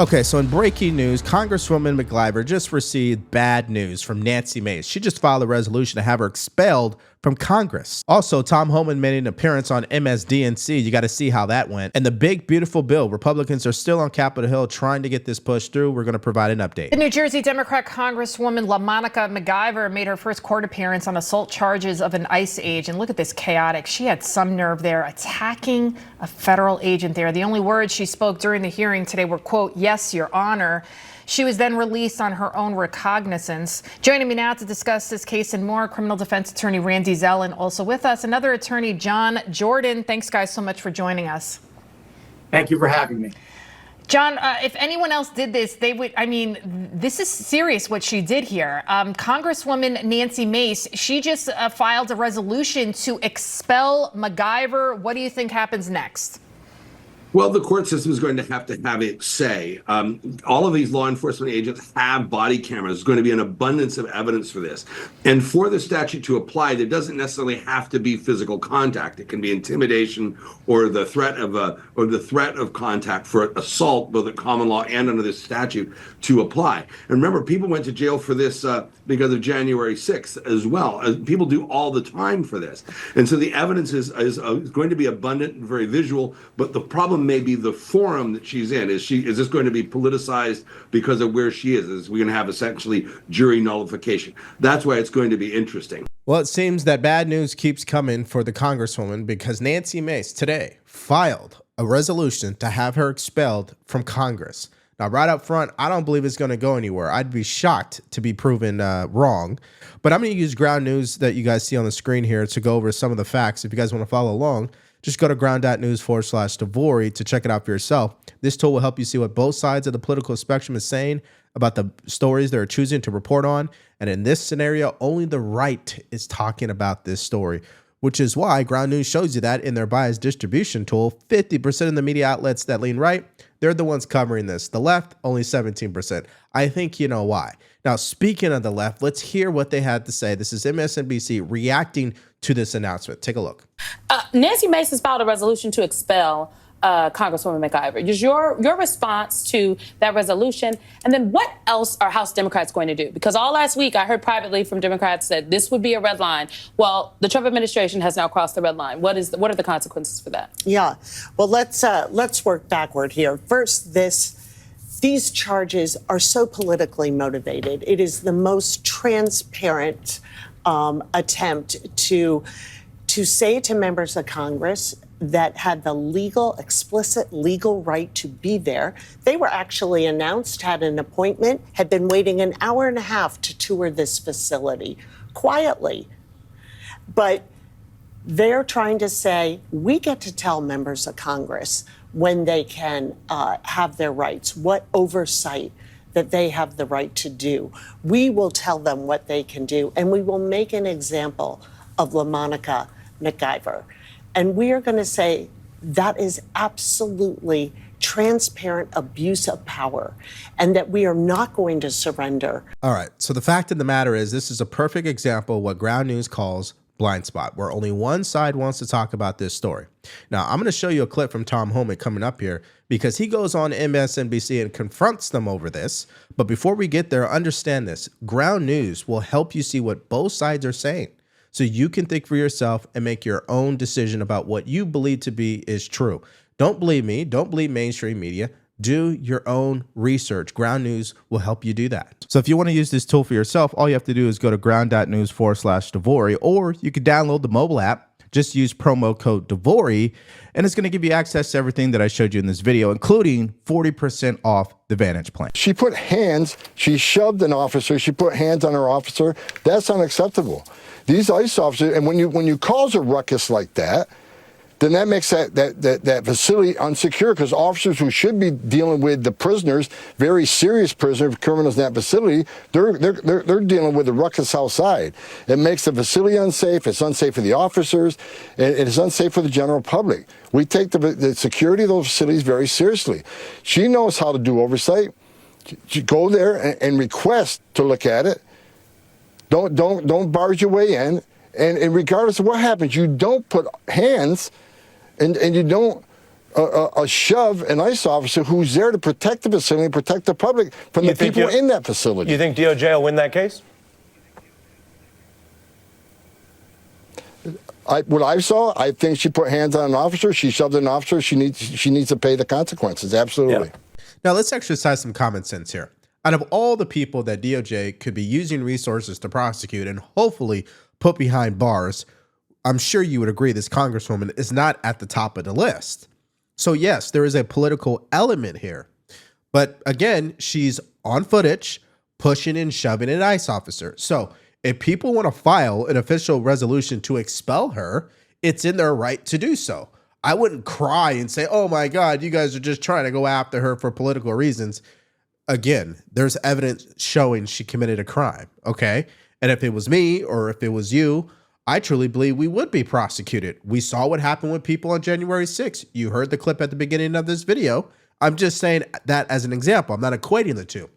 Okay, so in breaking news, Congresswoman McIver just received bad news from Nancy Mace. She just filed a resolution to have her expelled from Congress. Also, Tom Homan made an appearance on MSDNC. You got to see how that went. And the big, beautiful bill, Republicans are still on Capitol Hill trying to get this pushed through. We're going to provide an update. The New Jersey Democrat Congresswoman LaMonica McIver made her first court appearance on assault charges of an ICE agent. Look at this chaotic. She had some nerve there attacking a federal agent there. The only words she spoke during the hearing today were, quote, "Yes, Your Honor." She was then released on her own recognizance. Joining me now to discuss this case and more, criminal defense attorney Randy Zellin. Also with us, another attorney, John Jordan. Thanks, guys, so much for joining us. Thank you for having me. John, if anyone else did this, they would, I mean, this is serious what she did here. Congresswoman Nancy Mace, she just filed a resolution to expel McIver. What do you think happens next? Well, the court system is going to have it say. All of these law enforcement agents have body cameras. There's going to be an abundance of evidence for this. And for the statute to apply, there doesn't necessarily have to be physical contact. It can be intimidation or the threat of contact for assault, both at common law and under this statute, to apply. And remember, people went to jail for this because of January 6th as well. People do all the time for this. And so the evidence is going to be abundant and very visual, but the problem may be the forum that she's in. Is this going to be politicized because of where she is? Is we going to have essentially jury nullification? That's why it's going to be interesting. Well, it seems that bad news keeps coming for the Congresswoman because Nancy Mace today filed a resolution to have her expelled from Congress. Now, right up front, I don't believe it's going to go anywhere. I'd be shocked to be proven wrong. But I'm going to use ground news that you guys see on the screen here to go over some of the facts. If you guys want to follow along, just go to ground.news/Devori to check it out for yourself. This tool will help you see what both sides of the political spectrum is saying about the stories they're choosing to report on. And in this scenario, only the right is talking about this story, which is why Ground News shows you that in their bias distribution tool. 50% of the media outlets that lean right, they're the ones covering this. The left, only 17%. I think you know why. Now, speaking of the left, let's hear what they had to say. This is MSNBC reacting to this announcement. Take a look. Nancy Mace has filed a resolution to expel Congresswoman McIver. Is your response to that resolution? And then what else are House Democrats going to do? Because all last week I heard privately from Democrats that this would be a red line. Well, the Trump administration has now crossed the red line. What are the consequences for that? Yeah, well, let's work backward here. First, these charges are so politically motivated. It is the most transparent attempt to say to members of Congress that had the explicit legal right to be there. They were actually announced, had an appointment, had been waiting an hour and a half to tour this facility quietly. But they're trying to say, we get to tell members of Congress when they can have their rights, what oversight that they have the right to do. We will tell them what they can do, and we will make an example of LaMonica McIver. And we are going to say that is absolutely transparent abuse of power and that we are not going to surrender. All right. So the fact of the matter is this is a perfect example of what Ground News calls blind spot, where only one side wants to talk about this story. Now, I'm going to show you a clip from Tom Homan coming up here because he goes on MSNBC and confronts them over this. But before we get there, understand this. Ground News will help you see what both sides are saying, so you can think for yourself and make your own decision about what you believe to be is true. Don't believe me. Don't believe mainstream media. Do your own research. Ground News will help you do that. So if you want to use this tool for yourself, all you have to do is go to ground.news/Devori, or you could download the mobile app. Just use promo code Devori, and it's going to give you access to everything that I showed you in this video, including 40% off the Vantage plan. She shoved an officer. She put hands on her officer. That's unacceptable. These ICE officers, and when you cause a ruckus like that, then that makes that facility unsecure, because officers who should be dealing with the prisoners, very serious prisoners, criminals in that facility, they're dealing with the ruckus outside. It makes the facility unsafe. It's unsafe for the officers. It is unsafe for the general public. We take the security of those facilities very seriously. She knows how to do oversight. You go there and request to look at it. Don't barge your way in. And regardless of what happens, you don't put hands and you don't shove an ICE officer who's there to protect the facility, protect the public from the people in that facility. You think DOJ will win that case? What I saw, I think she put hands on an officer. She shoved an officer. She needs to pay the consequences. Absolutely. Yeah. Now let's exercise some common sense here. Out of all the people that DOJ could be using resources to prosecute and hopefully put behind bars, I'm sure you would agree this congresswoman is not at the top of the list. So yes, there is a political element here. But again, she's on footage, pushing and shoving an ICE officer. So if people want to file an official resolution to expel her, it's in their right to do so. I wouldn't cry and say, oh my God, you guys are just trying to go after her for political reasons. Again, there's evidence showing she committed a crime, okay? And if it was me or if it was you, I truly believe we would be prosecuted. We saw what happened with people on January 6th. You heard the clip at the beginning of this video. I'm just saying that as an example. I'm not equating the two.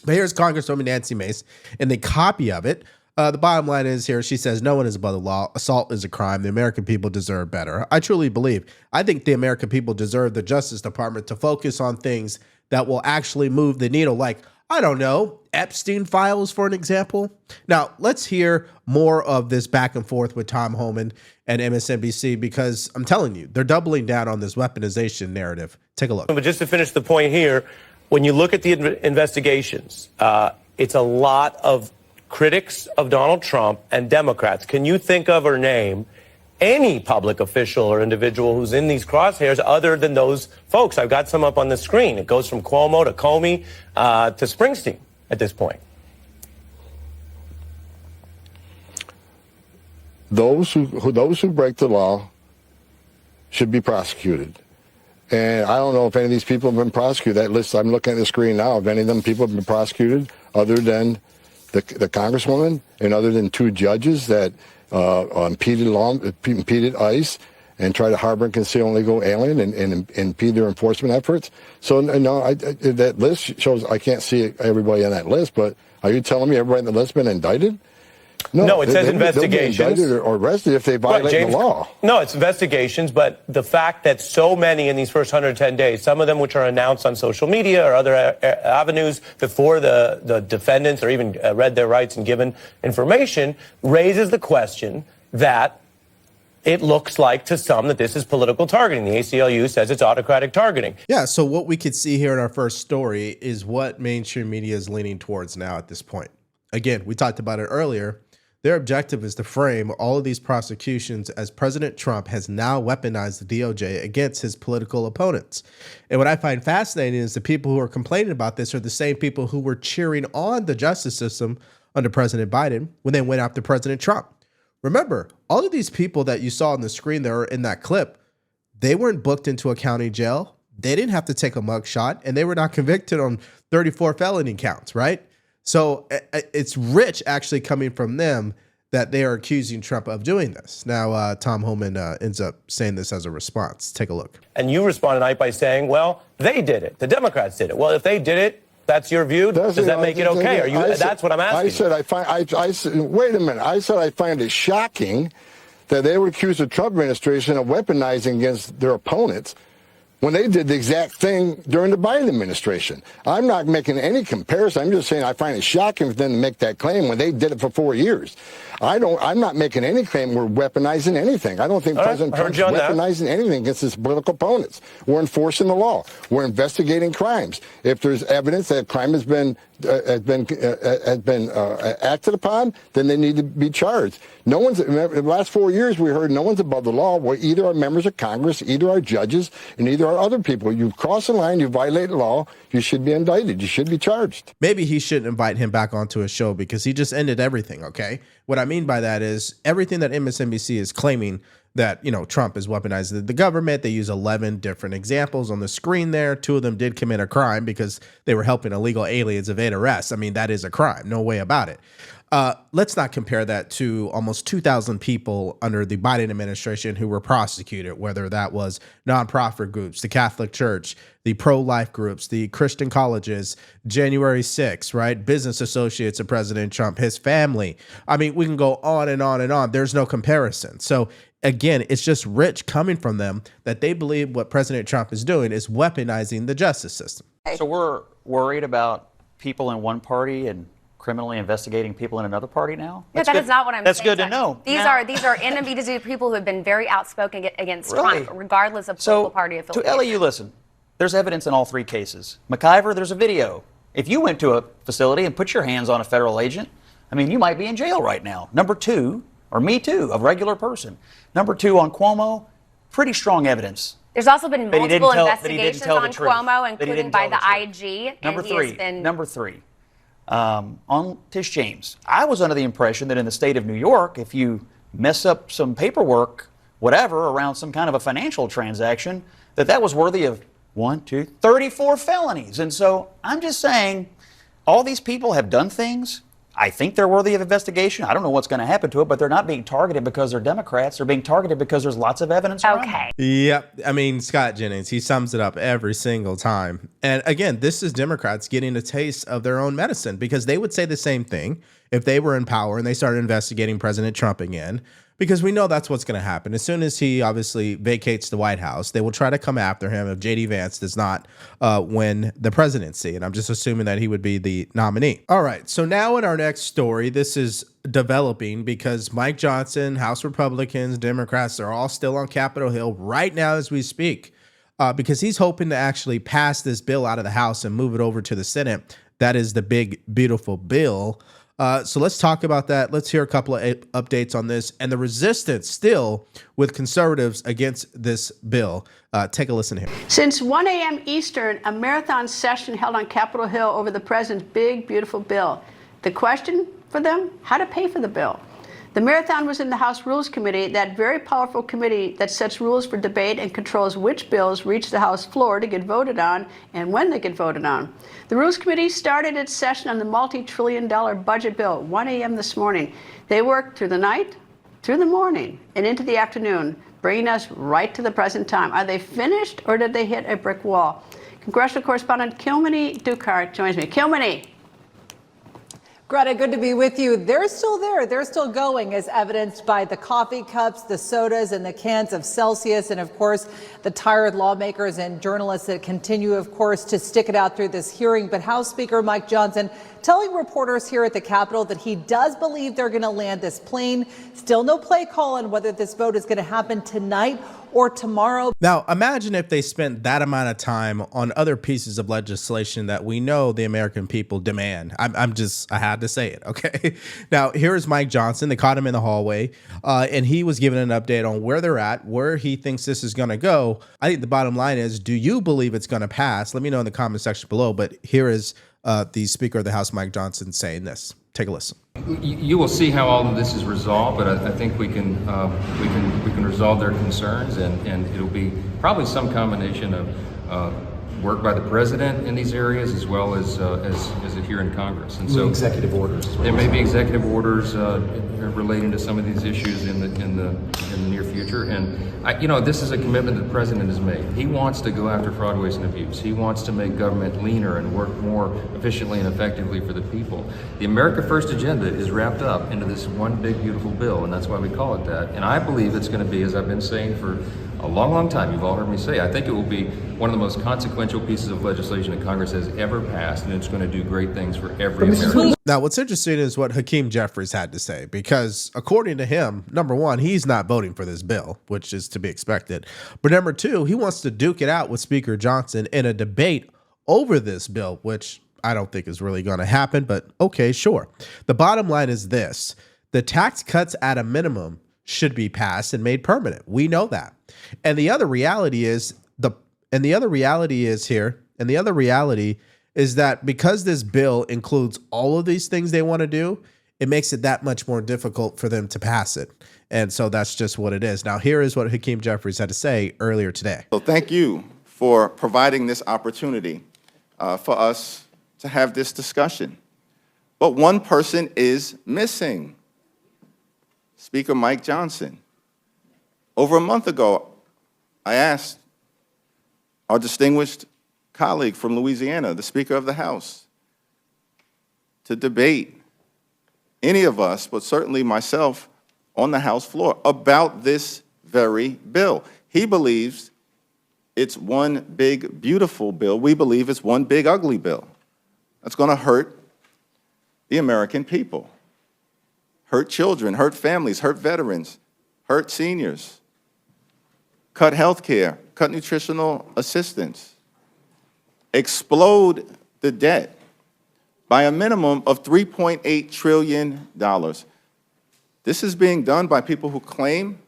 But here's Congresswoman Nancy Mace in the copy of it. The bottom line is here, she says, no one is above the law. Assault is a crime. The American people deserve better. I truly believe. I think the American people deserve the Justice Department to focus on things that will actually move the needle. Like, I don't know, Epstein files, for an example. Now, let's hear more of this back and forth with Tom Homan and MSNBC, because I'm telling you, they're doubling down on this weaponization narrative. Take a look. But just to finish the point here, when you look at the investigations, it's a lot of critics of Donald Trump and Democrats. Can you think of or name any public official or individual who's in these crosshairs other than those folks? I've got some up on the screen. It goes from Cuomo to Comey to Springsteen at this point. Those who break the law should be prosecuted. And I don't know if any of these people have been prosecuted. That list I'm looking at the screen now, if any of them people have been prosecuted other than the congresswoman and other than two judges that impeded ICE and tried to harbor and conceal an illegal alien and impede their enforcement efforts. So no, that list shows I can't see everybody on that list, but are you telling me everybody on the list has been indicted? No, it says investigations. They'll be indicted or arrested if they violate the law. No, it's investigations, but the fact that so many in these first 110 days, some of them which are announced on social media or other avenues before the defendants or even read their rights and given information, raises the question that it looks like to some that this is political targeting. The ACLU says it's autocratic targeting. Yeah, so what we could see here in our first story is what mainstream media is leaning towards now at this point. Again, we talked about it earlier. Their objective is to frame all of these prosecutions as President Trump has now weaponized the DOJ against his political opponents. And what I find fascinating is the people who are complaining about this are the same people who were cheering on the justice system under President Biden when they went after President Trump. Remember, all of these people that you saw on the screen there in that clip, they weren't booked into a county jail. They didn't have to take a mugshot, and they were not convicted on 34 felony counts, right? So it's rich actually coming from them that they are accusing Trump of doing this. Now, Tom Homan ends up saying this as a response. Take a look. And you respond tonight by saying, well, they did it. The Democrats did it. Well, if they did it, that's your view. Does that make it okay? That's what I'm asking. Wait a minute. I said I find it shocking that they would accuse the Trump administration of weaponizing against their opponents when they did the exact thing during the Biden administration. I'm not making any comparison. I'm just saying I find it shocking for them to make that claim when they did it for 4 years. I'm not making any claim we're weaponizing anything. I don't think President Trump's weaponizing anything against his political opponents. We're enforcing the law. We're investigating crimes. If there's evidence that a crime has been acted upon, then they need to be charged. No one's. In the last 4 years, we heard no one's above the law. We're either our members of Congress, either our judges, and either our other people. You cross the line, you violate the law, you should be indicted. You should be charged. Maybe he shouldn't invite him back onto his show because he just ended everything. Okay, what I mean by that is everything that MSNBC is claiming that, Trump is weaponizing the government. They use 11 different examples on the screen there. 2 of them did commit a crime because they were helping illegal aliens evade arrest. I mean, that is a crime. No way about it. Let's not compare that to almost 2,000 people under the Biden administration who were prosecuted, whether that was nonprofit groups, the Catholic Church, the pro-life groups, the Christian colleges, January 6th, right? Business associates of President Trump, his family. I mean, we can go on and on and on. There's no comparison. So again, it's just rich coming from them that they believe what President Trump is doing is weaponizing the justice system. So we're worried about people in one party and criminally investigating people in another party now? No, that is not what I'm saying. That's good to know. These are enemies. These are people who have been very outspoken against Trump, regardless of political party affiliation. To Ellie, you listen. There's evidence in all three cases. McIver, there's a video. If you went to a facility and put your hands on a federal agent, I mean, you might be in jail right now. Number two, or me too, a regular person. Number two, on Cuomo, pretty strong evidence. There's also been multiple investigations on Cuomo, including by the IG. Number three, on Tish James. I was under the impression that in the state of New York, if you mess up some paperwork, whatever, around some kind of a financial transaction, that was worthy of 34 felonies. And so I'm just saying, all these people have done things. I think they're worthy of investigation. I don't know what's going to happen to it, but they're not being targeted because they're Democrats. They're being targeted because there's lots of evidence around them. Yep. I mean, Scott Jennings, he sums it up every single time. And again, this is Democrats getting a taste of their own medicine, because they would say the same thing if they were in power and they started investigating President Trump again, because we know that's what's going to happen. As soon as he obviously vacates the White House, they will try to come after him if J.D. Vance does not win the presidency. And I'm just assuming that he would be the nominee. All right. So now in our next story, this is developing because Mike Johnson, House Republicans, Democrats, they're all still on Capitol Hill right now as we speak, because he's hoping to actually pass this bill out of the House and move it over to the Senate. That is the big, beautiful bill. So let's talk about that. Let's hear a couple of updates on this and the resistance still with conservatives against this bill. Take a listen here. Since 1 a.m. Eastern, a marathon session held on Capitol Hill over the president's big, beautiful bill. The question for them, how to pay for the bill. The marathon was in the House Rules Committee, that very powerful committee that sets rules for debate and controls which bills reach the House floor to get voted on and when they get voted on. The Rules Committee started its session on the multi-trillion-dollar budget bill 1 a.m. this morning. They worked through the night, through the morning, and into the afternoon, bringing us right to the present time. Are they finished, or did they hit a brick wall? Congressional correspondent Kilmeny Dukart joins me. Kilmeny. Greta, good to be with you. They're still there. They're still going, as evidenced by the coffee cups, the sodas, and the cans of Celsius, and, of course, the tired lawmakers and journalists that continue, of course, to stick it out through this hearing. But House Speaker Mike Johnson telling reporters here at the Capitol that he does believe they're going to land this plane. Still no play call on whether this vote is going to happen tonight or tomorrow. Now, imagine if they spent that amount of time on other pieces of legislation that we know the American people demand. I had to say it, okay? Now, here's Mike Johnson. They caught him in the hallway, and he was giving an update on where they're at, where he thinks this is going to go. I think the bottom line is, do you believe it's going to pass? Let me know in the comment section below, but here is the Speaker of the House, Mike Johnson, saying this. Take a listen. You will see how all of this is resolved, but I think we can resolve their concerns, and it'll be probably some combination of work by the president in these areas as well as it here in Congress. And so executive orders. There may be executive orders relating to some of these issues in the near future. And this is a commitment that the president has made. He wants to go after fraud, waste, and abuse. He wants to make government leaner and work more efficiently and effectively for the people. The America First agenda is wrapped up into this one big, beautiful bill, and that's why we call it that. And I believe it's going to be, as I've been saying for a long, long time, you've all heard me say, I think it will be one of the most consequential pieces of legislation that Congress has ever passed, and it's going to do great things for every American. Now, what's interesting is what Hakeem Jeffries had to say, because according to him, number one, he's not voting for this bill, which is to be expected. But number two, he wants to duke it out with Speaker Johnson in a debate over this bill, which I don't think is really going to happen, but okay, sure. The bottom line is this: the tax cuts at a minimum should be passed and made permanent. We know that. And the other reality is that because this bill includes all of these things they want to do, it makes it that much more difficult for them to pass it. And so that's just what it is. Now, here is what Hakeem Jeffries had to say earlier today. So thank you for providing this opportunity for us to have this discussion. But one person is missing. Speaker Mike Johnson. Over a month ago, I asked our distinguished colleague from Louisiana, the Speaker of the House, to debate any of us, but certainly myself, on the House floor about this very bill. He believes it's one big, beautiful bill. We believe it's one big, ugly bill. That's going to hurt the American people, hurt children, hurt families, hurt veterans, hurt seniors, cut health care, cut nutritional assistance, explode the debt by a minimum of $3.8 trillion. This is being done by people who claim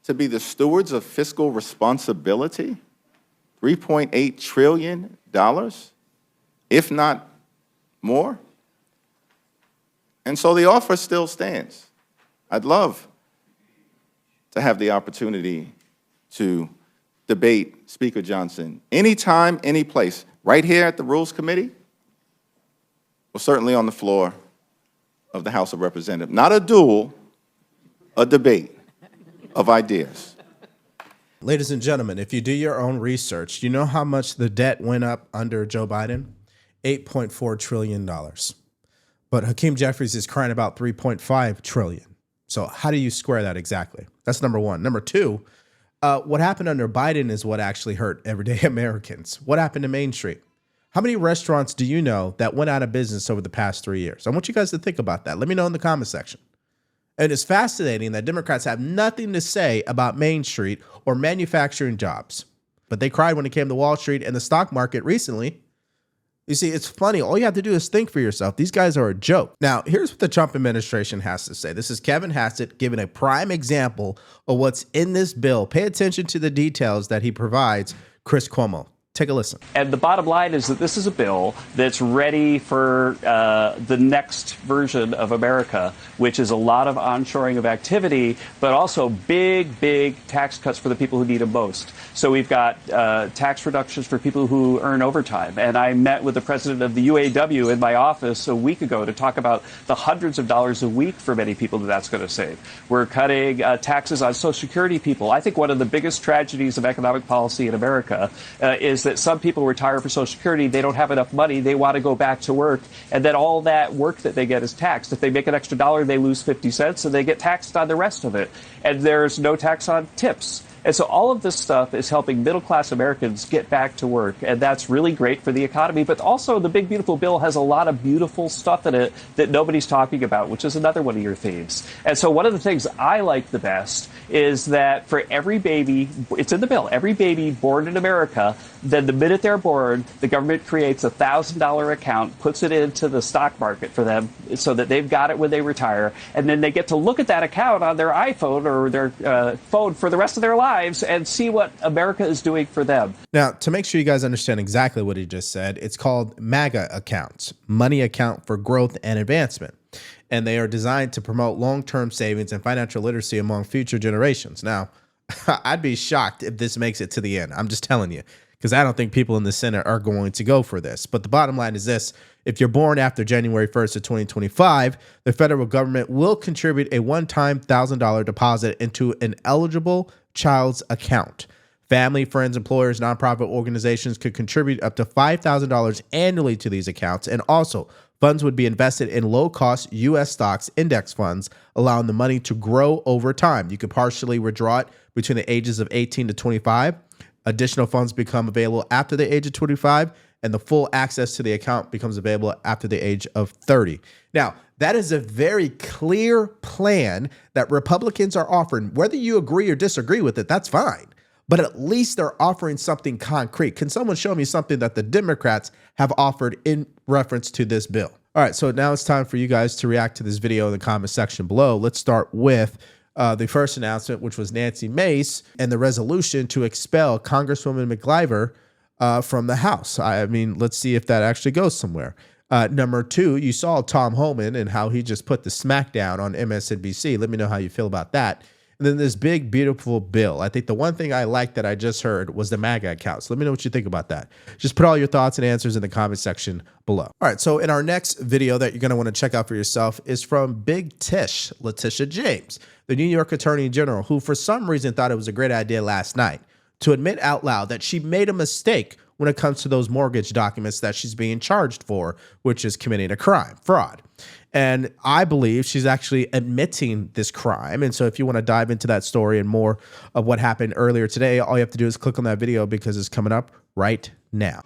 to be the stewards of fiscal responsibility. $3.8 trillion, if not more. And so the offer still stands. I'd love to have the opportunity to debate Speaker Johnson anytime, any place, right here at the Rules Committee, or certainly on the floor of the House of Representatives. Not a duel, a debate of ideas. Ladies and gentlemen, if you do your own research, you know how much the debt went up under Joe Biden? $8.4 trillion. But Hakeem Jeffries is crying about $3.5 trillion. So how do you square that exactly? That's number one. Number two, what happened under Biden is what actually hurt everyday Americans. What happened to Main Street? How many restaurants do you know that went out of business over the past 3 years? I want you guys to think about that. Let me know in the comment section. And it's fascinating that Democrats have nothing to say about Main Street or manufacturing jobs. But they cried when it came to Wall Street and the stock market recently. You see, it's funny. All you have to do is think for yourself. These guys are a joke. Now, here's what the Trump administration has to say. This is Kevin Hassett giving a prime example of what's in this bill. Pay attention to the details that he provides. Chris Cuomo. Take a listen. And the bottom line is that this is a bill that's ready for the next version of America, which is a lot of onshoring of activity, but also big, big tax cuts for the people who need them most. So we've got tax reductions for people who earn overtime. And I met with the president of the UAW in my office a week ago to talk about the hundreds of dollars a week for many people that's going to save. We're cutting taxes on Social Security people. I think one of the biggest tragedies of economic policy in America is that some people retire for Social Security, they don't have enough money, they want to go back to work, and then all that work that they get is taxed. If they make an extra $1, they lose 50 cents, and they get taxed on the rest of it. And there's no tax on tips. And so all of this stuff is helping middle-class Americans get back to work, and that's really great for the economy. But also the big, beautiful bill has a lot of beautiful stuff in it that nobody's talking about, which is another one of your themes. And so one of the things I like the best is that for every baby, it's in the bill, every baby born in America, then the minute they're born, the government creates a $1,000 account, puts it into the stock market for them so that they've got it when they retire, and then they get to look at that account on their iPhone or their phone for the rest of their lives and see what America is doing for them. Now, to make sure you guys understand exactly what he just said, it's called MAGA accounts, Money Account for Growth and Advancement. And they are designed to promote long-term savings and financial literacy among future generations. Now, I'd be shocked if this makes it to the end. I'm just telling you, because I don't think people in the Senate are going to go for this. But the bottom line is this. If you're born after January 1st of 2025, the federal government will contribute a one-time $1,000 deposit into an eligible child's account. Family, friends, employers, nonprofit organizations could contribute up to $5,000 annually to these accounts. And also, funds would be invested in low-cost U.S. stocks index funds, allowing the money to grow over time. You could partially withdraw it between the ages of 18 to 25. Additional funds become available after the age of 25, and the full access to the account becomes available after the age of 30. Now, that is a very clear plan that Republicans are offering. Whether you agree or disagree with it, that's fine. But at least they're offering something concrete. Can someone show me something that the Democrats have offered in reference to this bill? All right, so now it's time for you guys to react to this video in the comment section below. Let's start with the first announcement, which was Nancy Mace and the resolution to expel Congresswoman McIver from the House. I mean, let's see if that actually goes somewhere. Number two, you saw Tom Homan and how he just put the smackdown on MSNBC. Let me know how you feel about that. And then this big, beautiful bill. I think the one thing I liked that I just heard was the MAGA account. So let me know what you think about that. Just put all your thoughts and answers in the comment section below. All right, so in our next video that you're going to want to check out for yourself is from Big Tish, Letitia James, the New York Attorney General, who for some reason thought it was a great idea last night to admit out loud that she made a mistake when it comes to those mortgage documents that she's being charged for, which is committing a crime, fraud. And I believe she's actually admitting this crime. And so if you want to dive into that story and more of what happened earlier today, all you have to do is click on that video because it's coming up right now.